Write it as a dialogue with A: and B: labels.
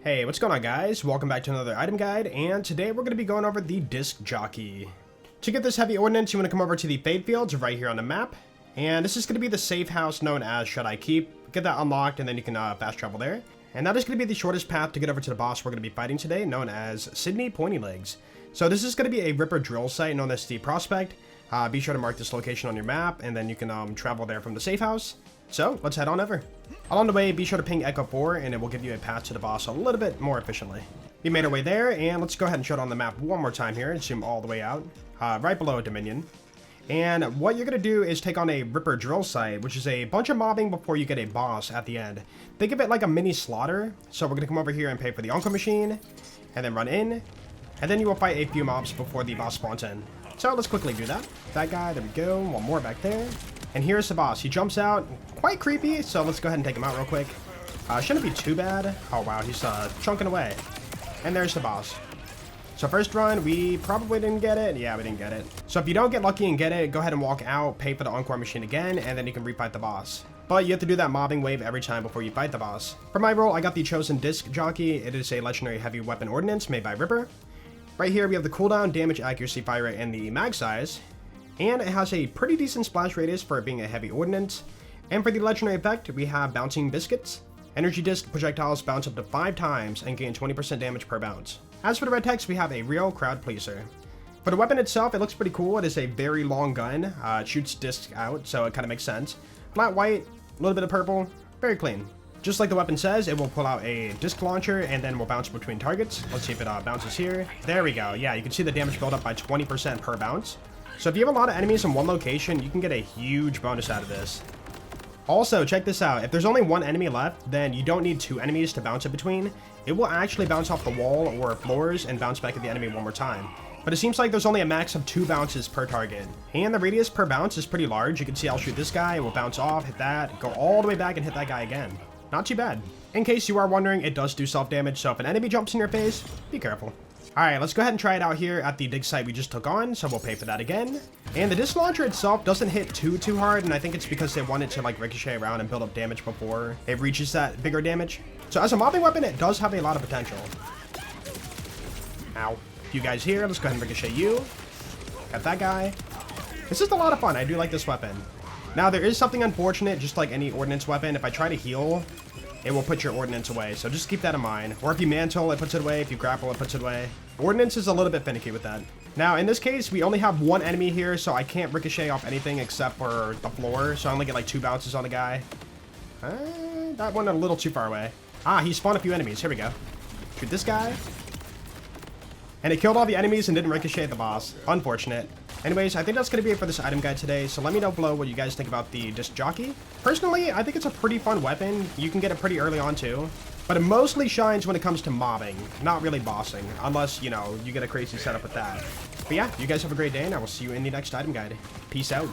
A: Hey, what's going on guys? Welcome back to another item guide, and today we're going to be going over the disc jockey. To get this heavy ordnance, you want to come over to the Fade Fields right here on the map, and this is going to be the safe house known as Should I Keep. Get that unlocked and then you can fast travel there. And that is going to be the shortest path to get over to the boss we're going to be fighting today, known as Sydney Pointy Legs. So this is going to be a Ripper drill site known as the Prospect. Be sure to mark this location on your map, and then you can travel there from the safe house. So, let's head on over. Along the way, be sure to ping Echo 4, and it will give you a path to the boss a little bit more efficiently. We made our way there, and let's go ahead and show it on the map one more time here, and zoom all the way out, right below Dominion. And what you're going to do is take on a Ripper drill site, which is a bunch of mobbing before you get a boss at the end. Think of it like a mini slaughter, so we're going to come over here and pay for the Uncle Machine, and then run in, and then you will fight a few mobs before the boss spawns in. So let's quickly do that. That guy, there we go, one more back there. And here's the boss. He jumps out, quite creepy, so let's go ahead and take him out real quick. Shouldn't be too bad. Oh wow, he's chunking away. And there's the boss. So first run, we probably didn't get it. Yeah, we didn't get it. So if you don't get lucky and get it, go ahead and walk out, pay for the Encore Machine again, and then you can refight the boss. But you have to do that mobbing wave every time before you fight the boss. For my role, I got the chosen disc jockey. It is a legendary heavy weapon ordnance made by Ripper. Right here, we have the cooldown, damage, accuracy, fire rate, and the mag size. And it has a pretty decent splash radius for it being a heavy ordnance. And for the legendary effect, we have bouncing biscuits. Energy disc projectiles bounce up to 5 times and gain 20% damage per bounce. As for the red text, we have a real crowd pleaser. For the weapon itself, it looks pretty cool. It is a very long gun. It shoots discs out, so it kind of makes sense. Flat white, a little bit of purple, very clean. Just like the weapon says, it will pull out a disc launcher and then will bounce between targets. Let's see if it bounces here. There we go. Yeah, you can see the damage build up by 20% per bounce. So if you have a lot of enemies in one location, you can get a huge bonus out of this. Also, check this out. If there's only one enemy left, then you don't need 2 enemies to bounce it between. It will actually bounce off the wall or floors and bounce back at the enemy one more time. But it seems like there's only a max of 2 bounces per target. And the radius per bounce is pretty large. You can see I'll shoot this guy, it will bounce off, hit that, go all the way back and hit that guy again. Not too bad. In case you are wondering, it does do self-damage, so if an enemy jumps in your face, be careful. Alright, let's go ahead and try it out here at the dig site we just took on, so we'll pay for that again. And the disc launcher itself doesn't hit too hard, and I think it's because they want it to like ricochet around and build up damage before it reaches that bigger damage. So as a mobbing weapon, it does have a lot of potential. Ow. You guys here, let's go ahead and ricochet you. Got that guy. This is a lot of fun. I do like this weapon. Now, there is something unfortunate, just like any ordnance weapon. If I try to heal, it will put your ordnance away, so just keep that in mind. Or if you mantle, it puts it away. If you grapple, it puts it away. Ordnance is a little bit finicky with that. Now, in this case, we only have 1 enemy here, so I can't ricochet off anything except for the floor, so I only get like 2 bounces on the guy. That went a little too far away. He spawned a few enemies. Here we go. Shoot this guy. And it killed all the enemies and didn't ricochet the boss. Unfortunate. Anyways, I think that's going to be it for this item guide today, so let me know below what you guys think about the disc jockey. Personally, I think it's a pretty fun weapon. You can get it pretty early on too, but it mostly shines when it comes to mobbing, not really bossing, unless, you know, you get a crazy setup with that. But yeah, you guys have a great day, and I will see you in the next item guide. Peace out.